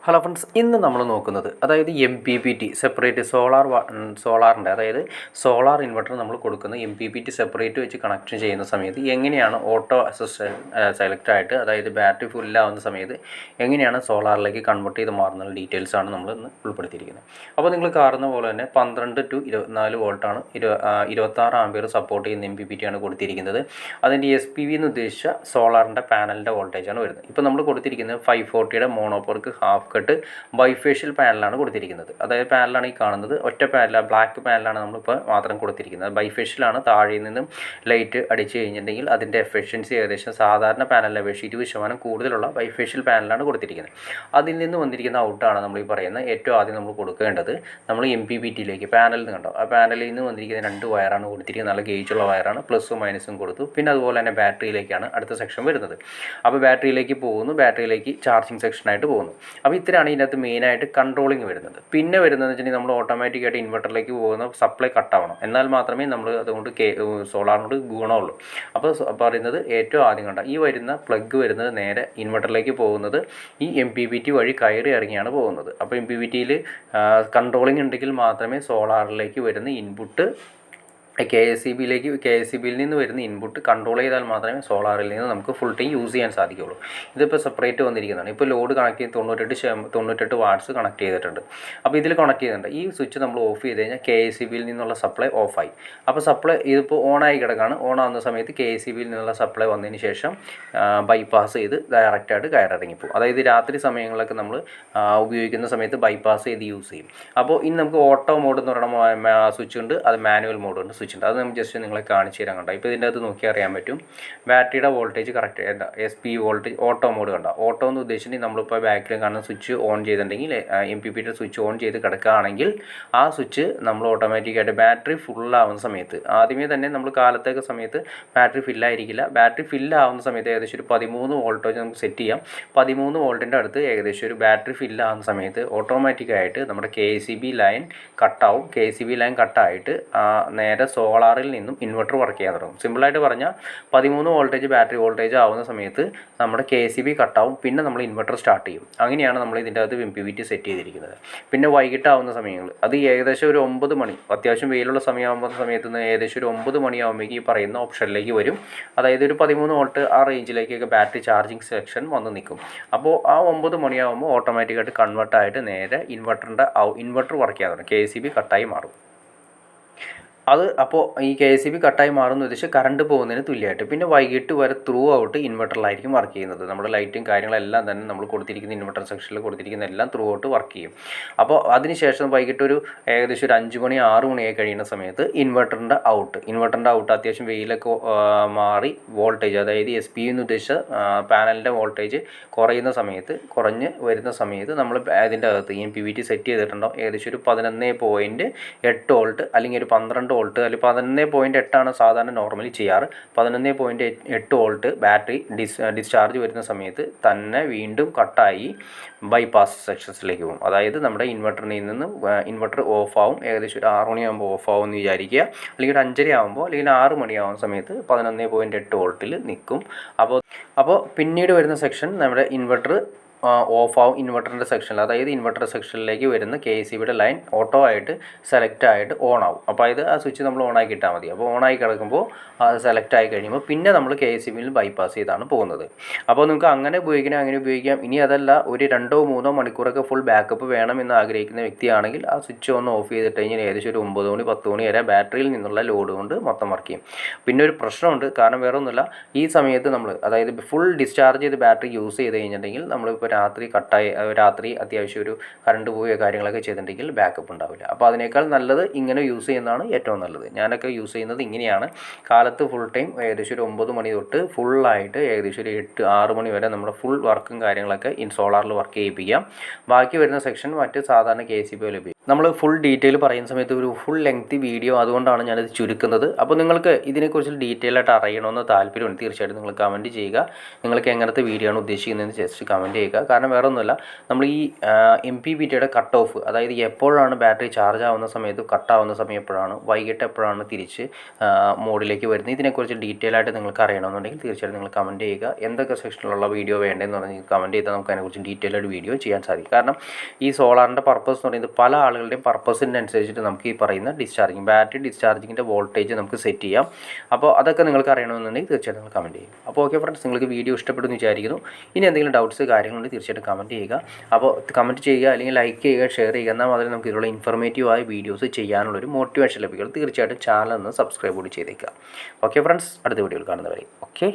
Hello friends, ഇന്ന് നമ്മൾ നോക്കുന്നത് അതായത് MPPT സെപ്പറേറ്റ് സോളാറിൻ്റെ അതായത് സോളാർ ഇൻവെർട്ടർ നമ്മൾ കൊടുക്കുന്ന MPPT സെപ്പറേറ്റ് വെച്ച് കണക്ഷൻ ചെയ്യുന്ന സമയത്ത് എങ്ങനെയാണ് ഓട്ടോ സെലക്ട് ആയിട്ട് അതായത് ബാറ്ററി ഫുള്ളാവുന്ന സമയത്ത് എങ്ങനെയാണ് സോളാറിലേക്ക് കൺവേർട്ട് ചെയ്ത് മാറുന്ന ഡീറ്റെയിൽസാണ് നമ്മൾ ഇന്ന് ഉൾപ്പെടുത്തിയിരിക്കുന്നത്. അപ്പോൾ നിങ്ങൾ കാണുന്ന പോലെ തന്നെ 12 to 24 വോൾട്ടാണ് 26 ആംപിയർ സപ്പോർട്ട് ചെയ്യുന്ന MPPT ആണ് കൊടുത്തിരിക്കുന്നത്. അതിൻ്റെ SPV എന്ന് ഉദ്ദേശിച്ച സോളാറിൻ്റെ പാനലിൻ്റെ വോൾട്ടേജാണ് വരുന്നത്. ഇപ്പോൾ നമ്മൾ കൊടുത്തിരിക്കുന്നത് 540 മോണോപോർക്ക് ഹാഫ് കട്ട് ബൈഫേഷ്യൽ പാനലാണ് കൊടുത്തിരിക്കുന്നത്. അതായത് പാനലാണ് ഈ കാണുന്നത്, ഒറ്റ പാനലാണ്, ബ്ലാക്ക് പാനലാണ് നമ്മളിപ്പോൾ മാത്രം കൊടുത്തിരിക്കുന്നത്. ബൈഫേഷ്യലാണ്. താഴെ നിന്നും ലൈറ്റ് അടിച്ചു കഴിഞ്ഞിട്ടുണ്ടെങ്കിൽ അതിൻ്റെ എഫിഷ്യൻസി ഏകദേശം സാധാരണ പാനലിനെ അപേക്ഷിച്ച് 20% കൂടുതലുള്ള ബൈഫേഷ്യൽ പാനലാണ് കൊടുത്തിരിക്കുന്നത്. അതിൽ നിന്ന് വന്നിരിക്കുന്ന ഔട്ടാണ് നമ്മൾ ഈ പറയുന്നത്. ഏറ്റവും ആദ്യം നമ്മൾ കൊടുക്കേണ്ടത് നമ്മൾ MPPTയിലേക്ക് പാനലിൽ നിന്ന് കണ്ടോ, ആ പാനലിൽ നിന്ന് വന്നിരിക്കുന്ന 2 വയറാണ് കൊടുത്തിരിക്കുന്നത്. നല്ല ഗേജുള്ള വയറാണ്, പ്ലസും മൈനസും കൊടുത്തു. പിന്നെ അതുപോലെ തന്നെ ബാറ്ററിയിലേക്കാണ് അടുത്ത സെക്ഷൻ വരുന്നത്. അപ്പോൾ ബാറ്ററിയിലേക്ക് പോകുന്നു, ബാറ്ററിയിലേക്ക് ചാർജിങ് സെക്ഷനായിട്ട് പോകുന്നു. അപ്പോൾ ഇത്രയാണ് ഇതിനകത്ത് മെയിനായിട്ട് കൺട്രോളിങ് വരുന്നത്. പിന്നെ വരുന്നതെന്ന് വെച്ചിട്ടുണ്ടെങ്കിൽ നമ്മൾ ഓട്ടോമാറ്റിക്കായിട്ട് ഇൻവെർട്ടറിലേക്ക് പോകുന്ന സപ്ലൈ കട്ടാവണം, എന്നാൽ മാത്രമേ നമ്മൾ അതുകൊണ്ട് സോളാറിനോട് ഗുണമുള്ളൂ. അപ്പോൾ പറയുന്നത് ഏറ്റവും ആദ്യം കണ്ട ഈ വരുന്ന പ്ലഗ് വരുന്നത് നേരെ ഇൻവെർട്ടറിലേക്ക് പോകുന്നത് ഈ MPPT വഴി കയറി ഇറങ്ങിയാണ് പോകുന്നത്. അപ്പോൾ MPPTയിൽ കൺട്രോളിങ് ഉണ്ടെങ്കിൽ മാത്രമേ സോളാറിലേക്ക് വരുന്ന ഇൻപുട്ട് KSEBയിൽ നിന്ന് വരുന്ന ഇൻപുട്ട് കൺട്രോൾ ചെയ്താൽ മാത്രമേ സോളാറിൽ നിന്ന് നമുക്ക് ഫുൾ ടൈം യൂസ് ചെയ്യാൻ സാധിക്കുകയുള്ളൂ. ഇതിപ്പോൾ സെപ്പറേറ്റ് വന്നിരിക്കുന്നതാണ്. ഇപ്പോൾ ലോഡ് കണക്ട് ചെയ്ത് 98 വാട്ട്സ് കണക്ട് ചെയ്തിട്ടുണ്ട്. അപ്പോൾ ഇതിൽ കണക്ട് ചെയ്തിട്ടുണ്ട്. ഈ സ്വിച്ച് നമ്മൾ ഓഫ് ചെയ്ത് കഴിഞ്ഞാൽ KSEBയിൽ നിന്നുള്ള സപ്ലൈ ഓഫായി. അപ്പോൾ സപ്ലൈ ഇതിപ്പോൾ ഓണായി കിടക്കാണ്. ഓണാകുന്ന സമയത്ത് KSEBയിൽ നിന്നുള്ള സപ്ലൈ വന്നതിന് ശേഷം ബൈപ്പാസ് ചെയ്ത് ഡയറക്റ്റായിട്ട് കയറിറങ്ങിപ്പോകും. അതായത് രാത്രി സമയങ്ങളിലൊക്കെ നമ്മൾ ഉപയോഗിക്കുന്ന സമയത്ത് ബൈപ്പാസ് ചെയ്ത് യൂസ് ചെയ്യും. അപ്പോൾ ഇനി നമുക്ക് ഓട്ടോ മോഡ് എന്ന് പറയുന്ന സ്വിച്ച് ഉണ്ട്, അത് മാനുവൽ മോഡുണ്ട്, സ്വിച്ച് ഉണ്ട്. അത് നമ്മൾ ജസ്റ്റ് നിങ്ങളെ കാണിച്ചു തരാൻ കണ്ടോ. ഇപ്പോൾ ഇതിൻ്റെ അകത്ത് നോക്കിയാൽ അറിയാൻ പറ്റും ബാറ്ററിയുടെ വോൾട്ടേജ് കറക്റ്റ് എന്താ SP വോൾട്ടേജ് ഓട്ടോ മോഡ് കണ്ടോ. ഓട്ടോ എന്ന് ഉദ്ദേശിച്ചിട്ടുണ്ടെങ്കിൽ നമ്മളിപ്പോൾ ബാക്കിൽ കാണുന്ന സ്വിച്ച് ഓൺ ചെയ്തിട്ടുണ്ടെങ്കിൽ MPPT സ്വിച്ച് ഓൺ ചെയ്ത് കിടക്കുകയാണെങ്കിൽ ആ സ്വിച്ച് നമ്മൾ ഓട്ടോമാറ്റിക്കായിട്ട് ബാറ്ററി ഫുള്ളാവുന്ന സമയത്ത് ആദ്യമേ തന്നെ നമ്മൾ കാലത്തേക്ക് സമയത്ത് ബാറ്ററി ഫില്ലായിരിക്കില്ല. ബാറ്ററി ഫില്ലാവുന്ന സമയത്ത് ഏകദേശം ഒരു 13 വോൾട്ടേജ് നമുക്ക് സെറ്റ് ചെയ്യാം. 13 വോൾട്ടിൻ്റെ അടുത്ത് ഏകദേശം ഒരു ബാറ്ററി ഫില്ലാവുന്ന സമയത്ത് ഓട്ടോമാറ്റിക്കായിട്ട് നമ്മുടെ KSEB ലൈൻ കട്ടാവും. KSEB ലൈൻ കട്ടായിട്ട് നേരെ സോളാറിൽ നിന്നും ഇൻവെർട്ടർ വർക്ക് ചെയ്യാൻ തുടങ്ങും. സിമ്പിളായിട്ട് പറഞ്ഞാൽ 13 വോൾട്ടേജ് ബാറ്ററി വോൾട്ടേജ് ആവുന്ന സമയത്ത് നമ്മുടെ KSEB കട്ടാവും. പിന്നെ നമ്മൾ ഇൻവെർട്ടർ സ്റ്റാർട്ട് ചെയ്യും. അങ്ങനെയാണ് നമ്മൾ ഇതിൻ്റെ അകത്ത് MPPT സെറ്റ് ചെയ്തിരിക്കുന്നത്. പിന്നെ വൈകിട്ടാവുന്ന സമയങ്ങൾ അത് ഏകദേശം ഒരു 9 മണി, അത്യാവശ്യം വെയിലുള്ള സമയമാകുന്ന സമയത്ത് നിന്ന് ഏകദേശം ഒരു 9 മണിയാകുമ്പോഴേക്ക് ഈ പറയുന്ന ഓപ്ഷനിലേക്ക് വരും. അതായത് ഒരു 13 വോൾട്ട് ആ റേഞ്ചിലേക്കൊക്കെ ബാറ്ററി ചാർജിങ് സെക്ഷൻ വന്ന് നിൽക്കും. അപ്പോൾ ആ 9 മണിയാകുമ്പോൾ ഓട്ടോമാറ്റിക്കായിട്ട് കൺവേർട്ടായിട്ട് നേരെ ഇൻവെർട്ടർ വർക്ക് ചെയ്യാൻ തുടങ്ങും. KSEB കട്ടായി മാറും. അത് അപ്പോൾ ഈ KSEB കട്ടായി മാറുന്ന ഉദ്ദേശിച്ച് കറണ്ട് പോകുന്നതിന് തുല്യമായിട്ട്. പിന്നെ വൈകിട്ട് വരെ ത്രൂ ഔട്ട് ഇൻവെർട്ടറിലായിരിക്കും വർക്ക് ചെയ്യുന്നത്. നമ്മുടെ ലൈറ്റും കാര്യങ്ങളെല്ലാം തന്നെ നമ്മൾ കൊടുത്തിരിക്കുന്ന ഇൻവെർട്ടർ സെക്ഷനിൽ കൊടുത്തിരിക്കുന്ന എല്ലാം ത്രൂ ഔട്ട് വർക്ക് ചെയ്യും. അപ്പോൾ അതിനുശേഷം വൈകിട്ട് ഒരു ഏകദേശം ഒരു 5 മണി 6 മണിയായി കഴിയുന്ന സമയത്ത് ഇൻവെർട്ടറിൻ്റെ ഔട്ട് അത്യാവശ്യം വെയിലൊക്കെ മാറി വോൾട്ടേജ് അതായത് SP എന്ന് ഉദ്ദേശിച്ച പാനലിൻ്റെ വോൾട്ടേജ് കുറഞ്ഞ് വരുന്ന സമയത്ത് നമ്മൾ അതിൻ്റെ അകത്ത് MPPT സെറ്റ് ചെയ്തിട്ടുണ്ടോ ഏകദേശം ഒരു 11.8 വോൾട്ട് അല്ലെങ്കിൽ ഒരു 12 വോൾട്ട് അല്ലെങ്കിൽ 11.8 സാധാരണ നോർമലി ചെയ്യാറ്. 11.8 വോൾട്ട് ബാറ്ററി ഡിസ്ചാർജ് വരുന്ന സമയത്ത് തന്നെ വീണ്ടും കട്ടായി ബൈപ്പാസ് സെക്ഷൻസിലേക്ക് പോകും. അതായത് നമ്മുടെ ഇൻവെർട്ടറിൽ നിന്ന് ഇൻവെർട്ടർ ഓഫാവും. ഏകദേശം ഒരു 6 മണിയാകുമ്പോൾ ഓഫാവും എന്ന് വിചാരിക്കുക. അല്ലെങ്കിൽ ഒരു 5:30 ആകുമ്പോൾ അല്ലെങ്കിൽ 6 മണിയാവുന്ന സമയത്ത് 11.8 വോൾട്ടിൽ നിൽക്കും. അപ്പോൾ പിന്നീട് വരുന്ന സെക്ഷൻ നമ്മുടെ ഇൻവെർട്ടർ ഓഫാവും. ഇൻവെർട്ടറിൻ്റെ സെക്ഷനിൽ അതായത് ഇൻവെർട്ടർ സെക്ഷനിലേക്ക് വരുന്ന KSEBയുടെ ലൈൻ ഓട്ടോ ആയിട്ട് സെലക്ട് ആയിട്ട് ഓൺ ആവും. അപ്പോൾ ഇത് ആ സ്വിച്ച് നമ്മൾ ഓണാക്കി ഇട്ടാൽ മതി. അപ്പോൾ ഓണായി കിടക്കുമ്പോൾ അത് സെലക്ട് ആയി കഴിയുമ്പോൾ പിന്നെ നമ്മൾ KSEBയിൽ ബൈപ്പാസ് ചെയ്താണ് പോകുന്നത്. അപ്പോൾ നിങ്ങൾക്ക് അങ്ങനെ ഉപയോഗിക്കാം. ഇനി അതല്ല ഒരു 2-3 മണിക്കൂറൊക്കെ ഫുൾ ബാക്കപ്പ് വേണമെന്ന് ആഗ്രഹിക്കുന്ന വ്യക്തിയാണെങ്കിൽ ആ സ്വിച്ച് ഒന്ന് ഓഫ് ചെയ്തിട്ട് കഴിഞ്ഞാൽ ഏകദേശം ഒരു 9 മണി 10 മണി വരെ ബാറ്ററിയിൽ നിന്നുള്ള ലോഡ് കൊണ്ട് മൊത്തം വർക്ക് ചെയ്യും. പിന്നെ ഒരു പ്രശ്നമുണ്ട്, കാരണം വേറെ ഒന്നുമില്ല, ഈ സമയത്ത് നമ്മൾ അതായത് ഫുൾ ഡിസ്ചാർജ് ചെയ്ത് ബാറ്ററി യൂസ് ചെയ്ത് കഴിഞ്ഞിട്ടുണ്ടെങ്കിൽ നമ്മളിപ്പോൾ രാത്രി അത്യാവശ്യം ഒരു കറണ്ട് പോവുകയോ കാര്യങ്ങളൊക്കെ ചെയ്തിട്ടുണ്ടെങ്കിൽ ബാക്കപ്പ് ഉണ്ടാവില്ല. അപ്പോൾ അതിനേക്കാൾ നല്ലത് ഇങ്ങനെ യൂസ് ചെയ്യുന്നതാണ് ഏറ്റവും നല്ലത്. ഞാനൊക്കെ യൂസ് ചെയ്യുന്നത് ഇങ്ങനെയാണ്. കാലത്ത് ഫുൾ ടൈം ഏകദേശം ഒരു 9 മണി തൊട്ട് ഫുള്ളായിട്ട് ഏകദേശം ഒരു 8-6 മണി വരെ നമ്മുടെ ഫുൾ വർക്കും കാര്യങ്ങളൊക്കെ സോളാറിൽ വർക്ക് ചെയ്യിപ്പിക്കാം. ബാക്കി വരുന്ന സെക്ഷൻ മറ്റ് സാധാരണ KSEB ലഭിക്കും. നമ്മൾ ഫുൾ ഡീറ്റെയിൽ പറയുന്ന സമയത്ത് ഒരു ഫുൾ ലെങ്തി വീഡിയോ, അതുകൊണ്ടാണ് ഞാനിത് ചുരുക്കുന്നത്. അപ്പോൾ നിങ്ങൾക്ക് ഇതിനെക്കുറിച്ച് ഡീറ്റെയിൽ ആയിട്ട് അറിയണമെന്ന് താല്പര്യമുണ്ട്, തീർച്ചയായിട്ടും നിങ്ങൾ കമൻറ്റ് ചെയ്യുക. നിങ്ങൾക്ക് എങ്ങനത്തെ വീഡിയോ ആണ് ഉദ്ദേശിക്കുന്നതെന്ന് ജസ്റ്റ് കമൻറ്റ് ചെയ്യുക. കാരണം വേറെ ഒന്നുമല്ല, നമ്മൾ ഈ MPPTയുടെ കട്ട് ഓഫ്, അതായത് എപ്പോഴാണ് ബാറ്ററി ചാർജ് ആവുന്ന സമയത്ത് കട്ടാവുന്ന സമയം എപ്പോഴാണ്, വൈകിട്ട് എപ്പോഴാണ് തിരിച്ച് മോഡിലേക്ക് വരുന്നത്, ഇതിനെക്കുറിച്ച് ഡീറ്റെയിൽ ആയിട്ട് നിങ്ങൾക്ക് അറിയണമെന്നുണ്ടെങ്കിൽ തീർച്ചയായിട്ടും നിങ്ങൾ കമൻറ്റ് ചെയ്യുക. എന്തൊക്കെ സെക്ഷനിലുള്ള വീഡിയോ വേണ്ടതെന്ന് പറഞ്ഞാൽ കമൻറ്റ് ചെയ്താൽ നമുക്ക് അതിനെക്കുറിച്ച് ഡീറ്റെയിൽ ആയിട്ട് വീഡിയോ ചെയ്യാൻ സാധിക്കും. കാരണം ഈ സോളാറിൻ്റെ പർപ്പസ് എന്ന് പറയുന്നത് പല ആളുകളുടെയും പർപ്പസിൻ്റെ അനുസരിച്ചിട്ട് നമുക്ക് ഈ പറയുന്ന ഡിസ്ചാർജിങ്, ബാറ്ററി ഡിസ്ചാർജിങ്ങിൻ്റെ വോൾട്ടേജ് നമുക്ക് സെറ്റ് ചെയ്യാം. അപ്പോൾ അതൊക്കെ നിങ്ങൾക്ക് അറിയണമെന്നുണ്ടെങ്കിൽ തീർച്ചയായിട്ടും നിങ്ങൾ കമൻറ്റ് ചെയ്യും. അപ്പോൾ ഓക്കെ ഫ്രണ്ട്സ്, നിങ്ങൾക്ക് വീഡിയോ ഇഷ്ടപ്പെടുന്നു വിചാരിക്കുന്നു. ഇനി എന്തെങ്കിലും ഡൗട്ട്സ് കാര്യങ്ങളുണ്ടെങ്കിൽ തീർച്ചയായിട്ടും കമൻറ്റ് ചെയ്യുക. അപ്പോൾ കമൻറ്റ് ചെയ്യുക, അല്ലെങ്കിൽ ലൈക്ക് ചെയ്യുക, ഷെയർ ചെയ്യുക. എന്നാൽ മാത്രമേ നമുക്ക് ഇതിലുള്ള ഇൻഫർമേറ്റീവായ വീഡിയോസ് ചെയ്യാനുള്ളൊരു മോട്ടിവേഷൻ ലഭിക്കുള്ളൂ. തീർച്ചയായിട്ടും ചാനൽ ഒന്ന് സബ്സ്ക്രൈബ് കൂടി ചെയ്തേക്കുക. ഓക്കെ ഫ്രണ്ട്സ്, അടുത്ത വീഡിയോയിൽ കാണുന്നവരെ ഓക്കെ.